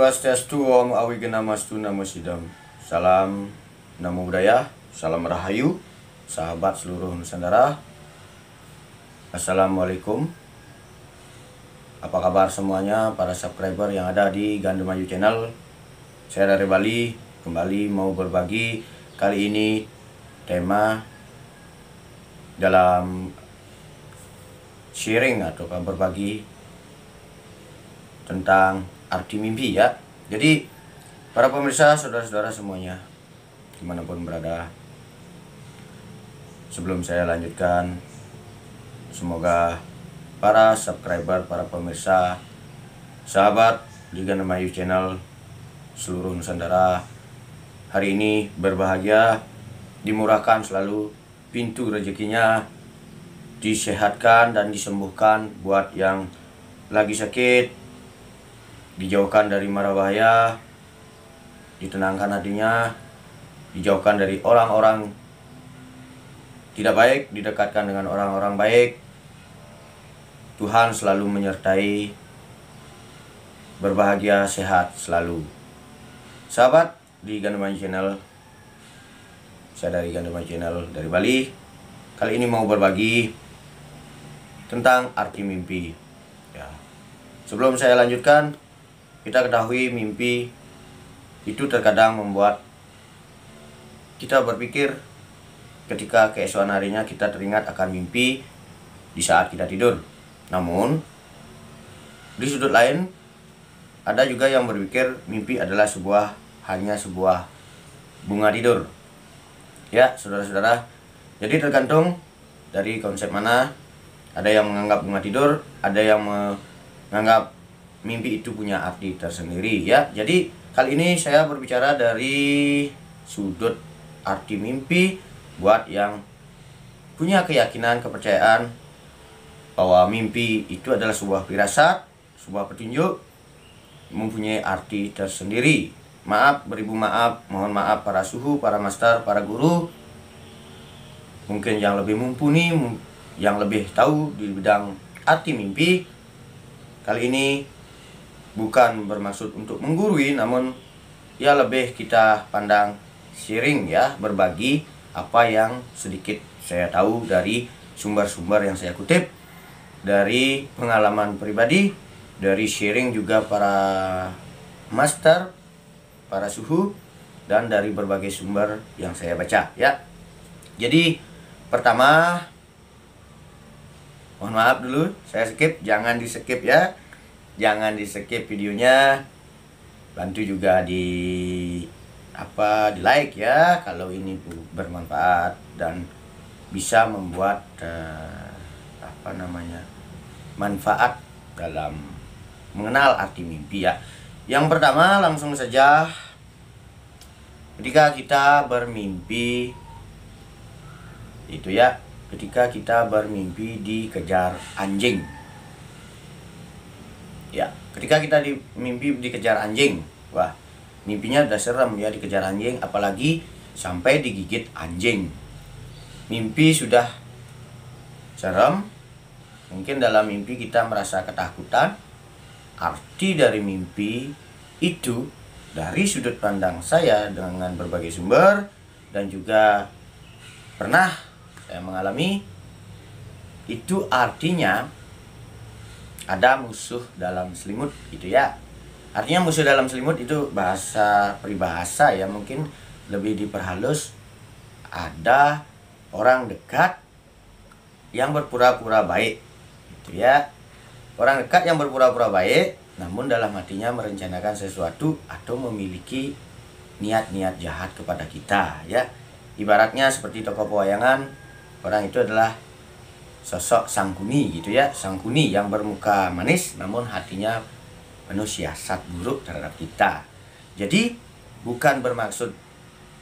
Swastiastu, Om Awigena Namo Sidam. Salam Namo Buddhaya, salam Rahayu, sahabat seluruh Nusantara. Assalamualaikum. Apa kabar semuanya para subscriber yang ada di Gandemayu Channel. Saya dari Bali, kembali mau berbagi. Kali ini tema dalam sharing atau berbagi tentang arti mimpi ya. Jadi para pemirsa, saudara-saudara semuanya dimanapun berada, sebelum saya lanjutkan, semoga para subscriber, para pemirsa, sahabat di Gandemayu Channel seluruh Nusantara hari ini berbahagia, dimurahkan selalu pintu rezekinya, disehatkan dan disembuhkan. Buat yang lagi sakit, dijauhkan dari mara bahaya, ditenangkan hatinya, dijauhkan dari orang-orang tidak baik, didekatkan dengan orang-orang baik. Tuhan selalu menyertai, berbahagia, sehat selalu. Sahabat di Gandemayu Channel, saya dari Gandemayu Channel dari Bali. Kali ini mau berbagi tentang arti mimpi ya. Sebelum saya lanjutkan, kita ketahui mimpi itu terkadang membuat kita berpikir ketika keesokan harinya kita teringat akan mimpi di saat kita tidur. Namun di sudut lain ada juga yang berpikir mimpi adalah hanya sebuah bunga tidur. Ya, saudara-saudara. Jadi tergantung dari konsep mana. Ada yang menganggap bunga tidur, ada yang menganggap mimpi itu punya arti tersendiri ya. Jadi kali ini saya berbicara dari sudut arti mimpi buat yang punya keyakinan, kepercayaan bahwa mimpi itu adalah sebuah firasat, sebuah petunjuk, mempunyai arti tersendiri. Maaf, beribu maaf, mohon maaf para suhu, para master, para guru, mungkin yang lebih mumpuni, yang lebih tahu di bidang arti mimpi. Kali ini bukan bermaksud untuk menggurui, namun ya lebih kita pandang sharing ya, berbagi apa yang sedikit saya tahu dari sumber-sumber yang saya kutip, dari pengalaman pribadi, dari sharing juga para master, para suhu, dan dari berbagai sumber yang saya baca ya. Jadi pertama, mohon maaf dulu saya skip, jangan di skip ya. Jangan di skip videonya. Bantu juga di like ya kalau ini bermanfaat dan bisa membuat manfaat dalam mengenal arti mimpi ya. Yang pertama, langsung saja, ketika kita bermimpi itu ya, ketika kita bermimpi dikejar anjing. Ya, ketika kita mimpi dikejar anjing, wah, mimpinya udah serem ya, dikejar anjing, apalagi sampai digigit anjing. Mimpi sudah serem, mungkin dalam mimpi kita merasa ketakutan. Arti dari mimpi itu dari sudut pandang saya dengan berbagai sumber dan juga pernah saya mengalami, itu artinya ada musuh dalam selimut gitu ya. Artinya musuh dalam selimut itu bahasa peribahasa ya, mungkin lebih diperhalus. Ada orang dekat yang berpura-pura baik gitu ya. Orang dekat yang berpura-pura baik, namun dalam hatinya merencanakan sesuatu atau memiliki niat-niat jahat kepada kita ya. Ibaratnya seperti tokoh pewayangan, orang itu adalah sosok Sangkuni gitu ya. Sangkuni yang bermuka manis namun hatinya penuh siasat buruk terhadap kita. Jadi bukan bermaksud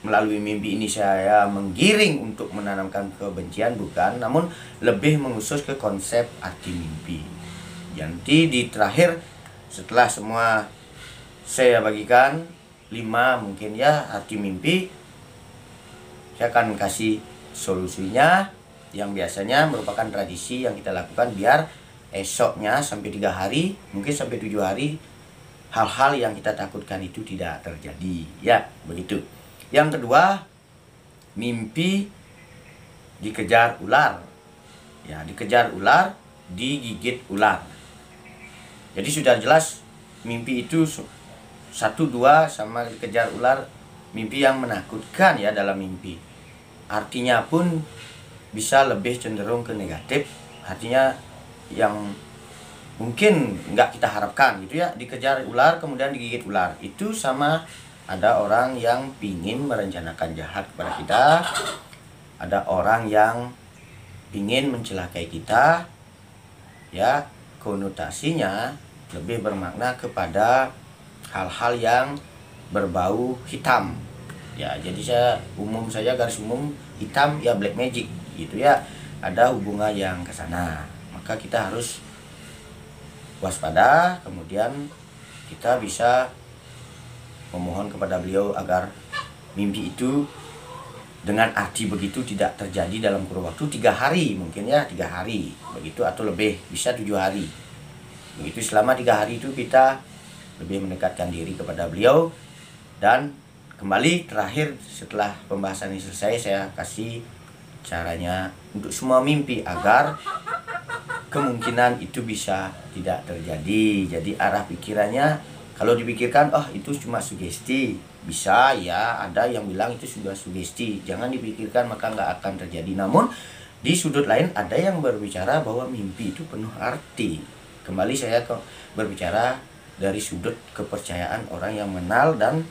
melalui mimpi ini saya menggiring untuk menanamkan kebencian, bukan, namun lebih mengusus ke konsep arti mimpi. Jadi di terakhir setelah semua saya bagikan 5 mungkin ya arti mimpi, saya akan kasih solusinya yang biasanya merupakan tradisi yang kita lakukan biar esoknya sampai 3 hari, mungkin sampai 7 hari hal-hal yang kita takutkan itu tidak terjadi, ya begitu. Yang kedua, mimpi dikejar ular. Ya, dikejar ular, digigit ular. Jadi sudah jelas mimpi itu 1, 2 sama dikejar ular, mimpi yang menakutkan ya dalam mimpi. Artinya pun bisa lebih cenderung ke negatif, artinya yang mungkin nggak kita harapkan gitu ya. Dikejar ular kemudian digigit ular, itu sama ada orang yang pingin merencanakan jahat kepada kita, ada orang yang ingin mencelakai kita, ya konotasinya lebih bermakna kepada hal-hal yang berbau hitam. Ya, jadi saya garis umum hitam ya black magic gitu ya. Ada hubungan yang ke sana. Maka kita harus waspada, kemudian kita bisa memohon kepada beliau agar mimpi itu dengan arti begitu tidak terjadi dalam kurun waktu 3 hari, mungkin ya 3 hari begitu, atau lebih, bisa 7 hari begitu. Selama 3 hari itu kita lebih mendekatkan diri kepada beliau. Dan kembali terakhir setelah pembahasan ini selesai, saya kasih caranya untuk semua mimpi agar kemungkinan itu bisa tidak terjadi. Jadi arah pikirannya, kalau dipikirkan oh itu cuma sugesti, bisa ya, ada yang bilang itu sudah sugesti, jangan dipikirkan maka nggak akan terjadi. Namun di sudut lain ada yang berbicara bahwa mimpi itu penuh arti. Kembali saya berbicara dari sudut kepercayaan orang yang mengenal dan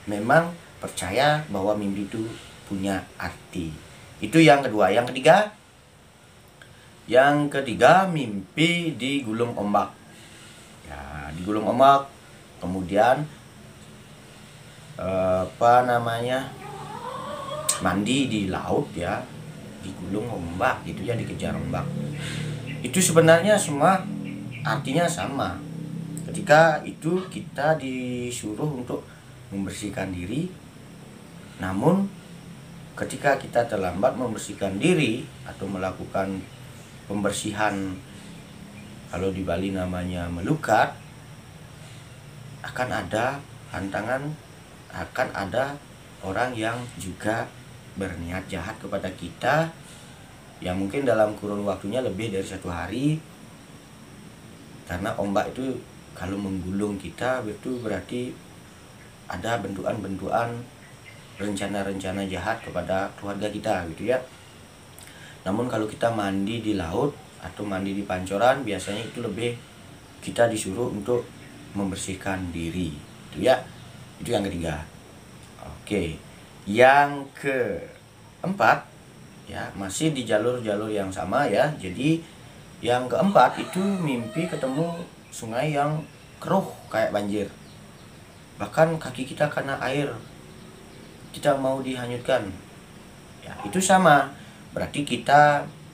memang percaya bahwa mimpi itu punya arti. Itu yang kedua. Yang ketiga, mimpi digulung ombak. Ya, digulung ombak, kemudian mandi di laut ya, digulung ombak gitu ya, dikejar ombak. Itu sebenarnya semua artinya sama. Ketika itu kita disuruh untuk membersihkan diri, namun ketika kita terlambat membersihkan diri atau melakukan pembersihan, kalau di Bali namanya melukat, akan ada hantangan, akan ada orang yang juga berniat jahat kepada kita, yang mungkin dalam kurun waktunya lebih dari 1 hari. Karena ombak itu kalau menggulung kita itu berarti ada bentukan-bentukan rencana-rencana jahat kepada keluarga kita gitu ya. Namun kalau kita mandi di laut atau mandi di pancoran, biasanya itu lebih kita disuruh untuk membersihkan diri itu ya. Itu yang ketiga. Oke, yang keempat ya, masih di jalur-jalur yang sama ya. Jadi yang keempat itu mimpi ketemu sungai yang keruh kayak banjir, bahkan kaki kita kena air, kita mau dihanyutkan ya. Itu sama, berarti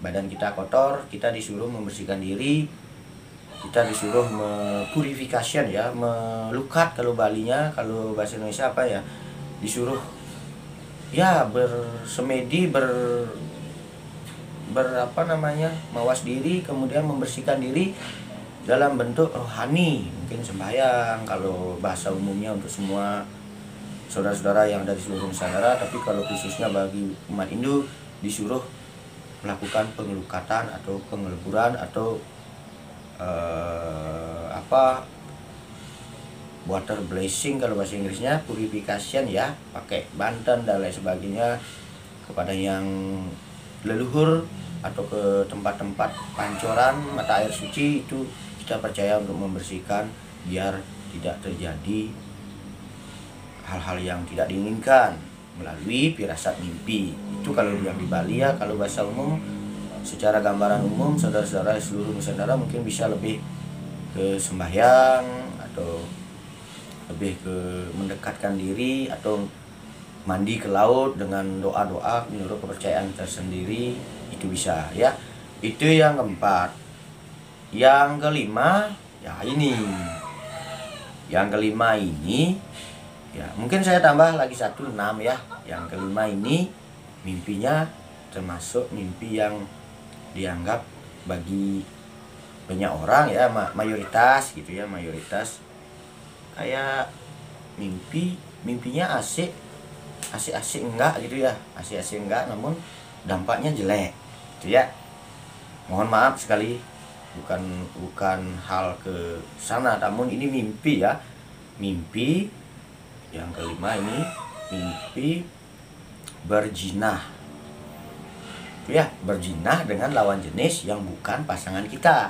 badan kita kotor, kita disuruh membersihkan diri, kita disuruh purification ya, melukat kalau Balinya, kalau bahasa Indonesia apa ya, disuruh ya bersemedi, mawas diri, kemudian membersihkan diri dalam bentuk rohani, mungkin sembahyang kalau bahasa umumnya untuk semua saudara-saudara yang ada di seluruh Nusantara. Tapi kalau khususnya bagi umat Hindu, disuruh melakukan pengelukatan atau pengeleburan atau water blessing kalau bahasa Inggrisnya, purification ya, pakai banten dan lain sebagainya kepada yang leluhur atau ke tempat-tempat pancoran mata air suci. Itu kita percaya untuk membersihkan biar tidak terjadi hal-hal yang tidak diinginkan melalui firasat mimpi. Itu kalau yang di Bali ya. Kalau bahasa umum, secara gambaran umum, saudara-saudara seluruh Nusantara mungkin bisa lebih ke sembahyang atau lebih ke mendekatkan diri atau mandi ke laut dengan doa-doa menurut kepercayaan tersendiri, itu bisa ya. Itu yang keempat. Yang kelima ya ini. Yang kelima ini ya, mungkin saya tambah lagi 1, 6 ya. Yang kelima ini mimpinya termasuk mimpi yang dianggap bagi banyak orang ya, mayoritas gitu ya, mayoritas kayak mimpinya asik enggak gitu ya, asik enggak, namun dampaknya jelek gitu ya. Mohon maaf sekali, bukan hal ke sana, namun ini mimpi ya. Mimpi yang kelima ini mimpi berjinah ya, berjinah dengan lawan jenis yang bukan pasangan kita.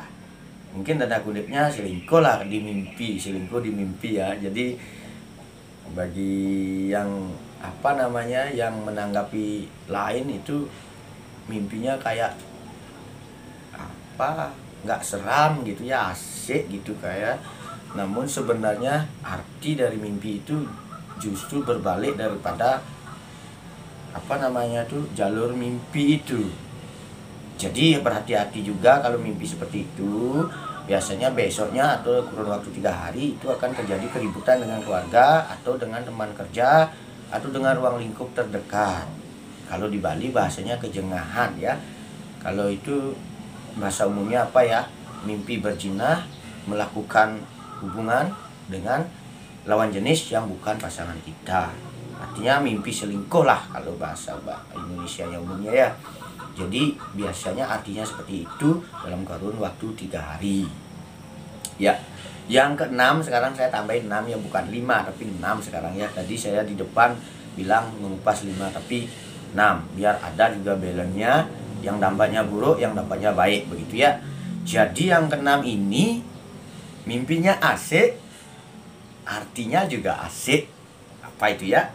Mungkin tanda kutipnya selingkuh lah di mimpi, selingkuh di mimpi ya. Jadi bagi yang yang menanggapi lain itu mimpinya kayak nggak seram gitu ya, asik gitu kayak. Namun sebenarnya arti dari mimpi itu justru berbalik daripada jalur mimpi itu. Jadi berhati-hati juga kalau mimpi seperti itu. Biasanya besoknya atau kurun waktu 3 hari itu akan terjadi keributan dengan keluarga atau dengan teman kerja atau dengan ruang lingkup terdekat. Kalau di Bali bahasanya kejengahan ya. Kalau itu bahasa umumnya mimpi berzina, melakukan hubungan dengan lawan jenis yang bukan pasangan kita. Artinya mimpi selingkuh lah kalau bahasa Indonesia yang umumnya ya. Jadi biasanya artinya seperti itu dalam kurun waktu 3 hari. Ya, yang keenam sekarang saya tambahin 6 ya, bukan 5 tapi 6 sekarang ya. Tadi saya di depan bilang mengupas 5 tapi 6 biar ada juga balance-nya, yang dampaknya buruk, yang dampaknya baik begitu ya. Jadi yang keenam ini mimpinya asik, artinya juga asik. Apa itu ya?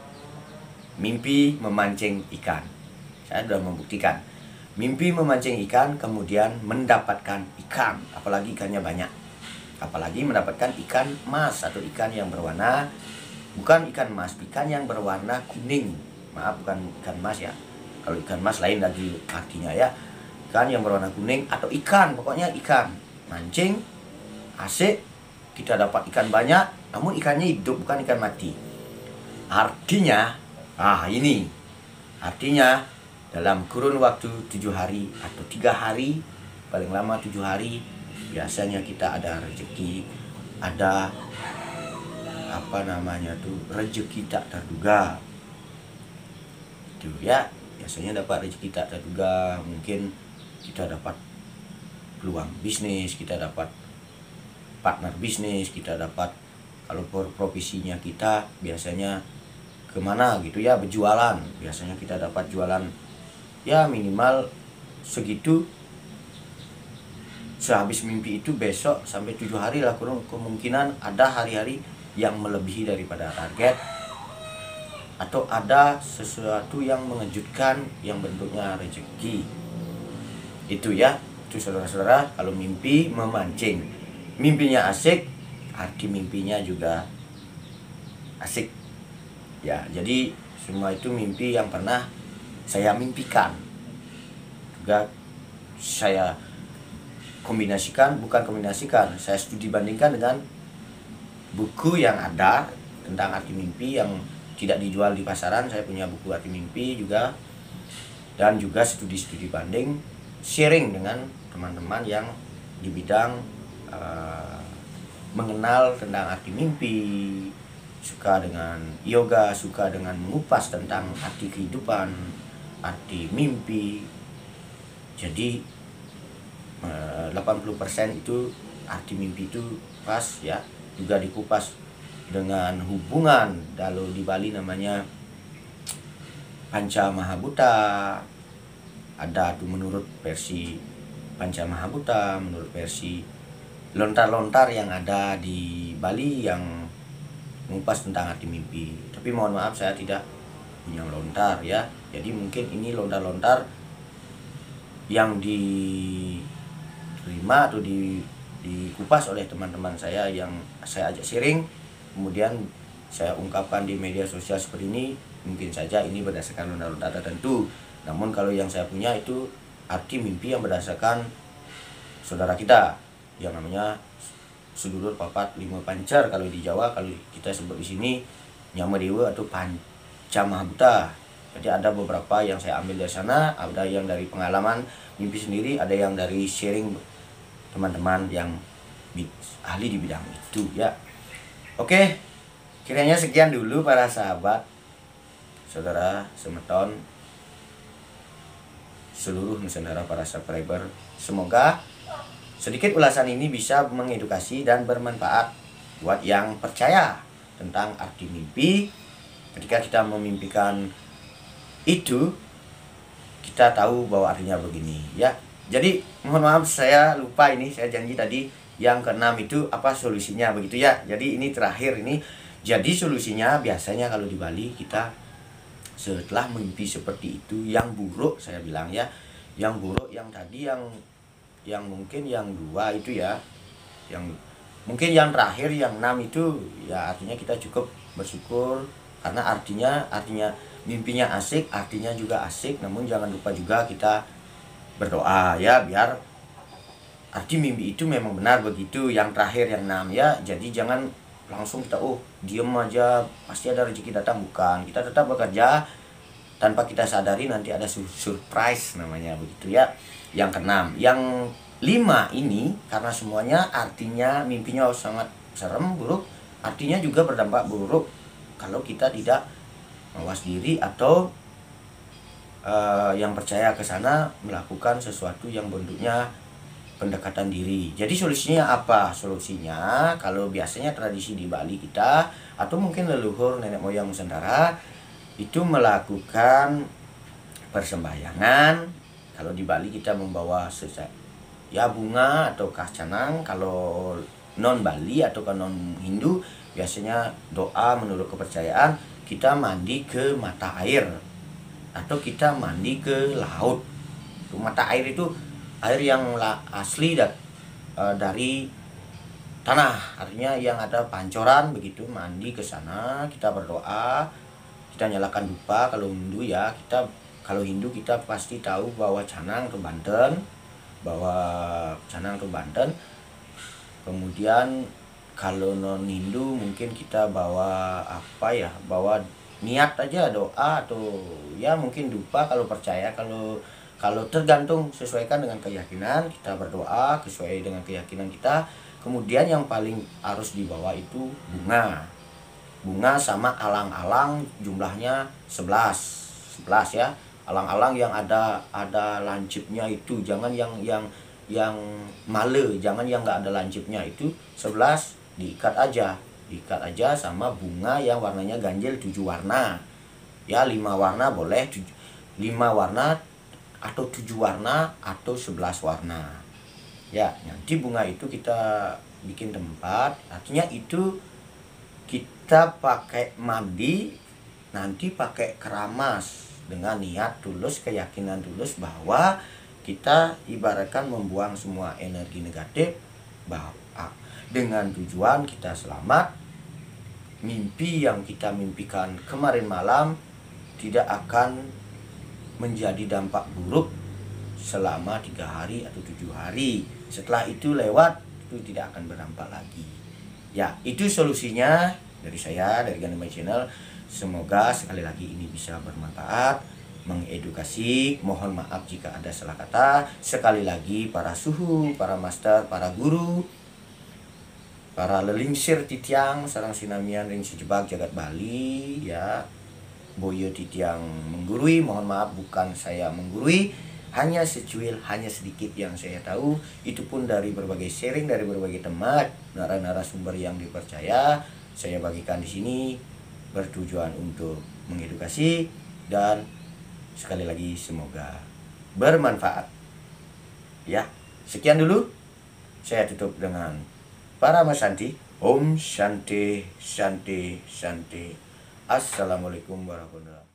Mimpi memancing ikan. Saya sudah membuktikan. Mimpi memancing ikan, kemudian mendapatkan ikan, apalagi ikannya banyak. Apalagi mendapatkan ikan mas atau ikan yang berwarna, bukan ikan mas, ikan yang berwarna kuning. Maaf, bukan ikan mas ya. Kalau ikan mas lain lagi artinya ya. Ikan yang berwarna kuning atau ikan, pokoknya ikan. Mancing, asik, kita dapat ikan banyak, namun ikannya hidup, bukan ikan mati. Artinya, artinya dalam kurun waktu 7 hari atau 3 hari, paling lama 7 hari, biasanya kita ada rezeki, ada rezeki tak terduga. Itu ya, biasanya dapat rezeki tak terduga, mungkin kita dapat peluang bisnis, kita dapat partner bisnis, kita dapat, kalau profesinya kita biasanya kemana gitu ya, berjualan, biasanya kita dapat jualan ya minimal segitu. Sehabis mimpi itu besok sampai 7 hari lah kurang, kemungkinan ada hari-hari yang melebihi daripada target, atau ada sesuatu yang mengejutkan yang bentuknya rezeki. Itu ya, itu saudara-saudara, kalau mimpi memancing, mimpinya asik, arti mimpinya juga asik ya. Jadi semua itu mimpi yang pernah saya mimpikan, juga saya saya studi bandingkan dengan buku yang ada tentang arti mimpi yang tidak dijual di pasaran. Saya punya buku arti mimpi juga, dan juga studi banding, sharing dengan teman-teman yang di bidang mengenal tentang arti mimpi, suka dengan yoga, suka dengan mengupas tentang arti kehidupan, arti mimpi. Jadi 80% itu arti mimpi itu pas ya, juga dikupas dengan hubungan. Kalau di Bali namanya Panca Mahabhuta. Ada tuh menurut versi Panca Mahabhuta, menurut versi lontar-lontar yang ada di Bali yang mengupas tentang arti mimpi. Tapi mohon maaf, saya tidak punya lontar ya. Jadi mungkin ini lontar-lontar yang diterima atau dikupas oleh teman-teman saya yang saya ajak sharing, kemudian saya ungkapkan di media sosial seperti ini. Mungkin saja ini berdasarkan lontar-lontar tertentu, namun kalau yang saya punya itu arti mimpi yang berdasarkan saudara kita yang namanya sedulur papat lima pancar kalau di Jawa, kalau kita sebut di sini Nyama Dewa atau Panca Mahabhuta. Jadi ada beberapa yang saya ambil dari sana, ada yang dari pengalaman mimpi sendiri, ada yang dari sharing teman-teman yang ahli di bidang itu ya. Oke, kiranya sekian dulu para sahabat, saudara, semeton, seluruh Nusantara para subscriber. Semoga sedikit ulasan ini bisa mengedukasi dan bermanfaat buat yang percaya tentang arti mimpi. Ketika kita memimpikan itu, kita tahu bahwa artinya begini ya. Jadi mohon maaf saya lupa ini, saya janji tadi yang keenam itu apa solusinya begitu ya. Jadi ini terakhir ini. Jadi solusinya biasanya kalau di Bali kita setelah mimpi seperti itu yang buruk, saya bilang ya, yang buruk yang tadi yang mungkin yang 2 itu ya, yang mungkin yang terakhir yang 6 itu ya, artinya kita cukup bersyukur karena artinya mimpinya asik, artinya juga asik. Namun jangan lupa juga kita berdoa ya, biar arti mimpi itu memang benar begitu. Yang terakhir yang 6 ya. Jadi jangan langsung kita diem aja pasti ada rezeki datang, bukan. Kita tetap bekerja tanpa kita sadari, nanti ada surprise namanya begitu ya. Yang keenam, yang 5 ini karena semuanya artinya mimpinya sangat serem, buruk, artinya juga berdampak buruk kalau kita tidak mawas diri atau yang percaya ke sana melakukan sesuatu yang bentuknya pendekatan diri. Jadi solusinya apa? Solusinya kalau biasanya tradisi di Bali kita atau mungkin leluhur nenek moyang Nusantara itu melakukan persembahyangan. Kalau di Bali kita membawa ya bunga atau canang. Kalau non Bali atau non Hindu biasanya doa menurut kepercayaan kita mandi ke mata air atau kita mandi ke laut. Mata air itu air yang asli dari tanah, artinya yang ada pancoran begitu. Mandi ke sana, kita berdoa, kita nyalakan dupa. Kalau Hindu ya, kalau Hindu kita pasti tahu bahwa canang ke Banten, kemudian kalau non Hindu mungkin kita bawa apa ya, bawa niat aja, doa atau ya mungkin dupa kalau percaya. Kalau tergantung, sesuaikan dengan keyakinan, kita berdoa sesuai dengan keyakinan kita. Kemudian yang paling harus dibawa itu bunga sama alang-alang, jumlahnya 11 ya. Alang-alang yang ada lancipnya itu, jangan yang male, jangan yang nggak ada lancipnya, itu 11 diikat aja sama bunga yang warnanya ganjil 7 warna ya. 5 warna boleh, 5 warna atau 7 warna atau 11 warna ya. Nanti bunga itu kita bikin tempat, artinya itu kita pakai mandi, nanti pakai keramas dengan niat tulus, keyakinan tulus bahwa kita ibaratkan membuang semua energi negatif, bahwa dengan tujuan kita selamat. Mimpi yang kita mimpikan kemarin malam tidak akan menjadi dampak buruk selama 3 hari atau 7 hari. Setelah itu lewat, itu tidak akan berdampak lagi ya. Itu solusinya dari saya, dari Gandumai Channel. Semoga sekali lagi ini bisa bermanfaat, mengedukasi. Mohon maaf jika ada salah kata. Sekali lagi para suhu, para master, para guru, para lelingsir titiang sarang sinamian ring sejebak jagat Bali ya, boyo titiang menggurui. Mohon maaf, bukan saya menggurui, hanya secuil, hanya sedikit yang saya tahu. Itu pun dari berbagai sharing, dari berbagai tempat, narasumber yang dipercaya. Saya bagikan di sini bertujuan untuk mengedukasi dan sekali lagi semoga bermanfaat ya. Sekian dulu, saya tutup dengan para Masanti. Om Shanti Shanti Shanti. Assalamualaikum warahmatullahi wabarakatuh.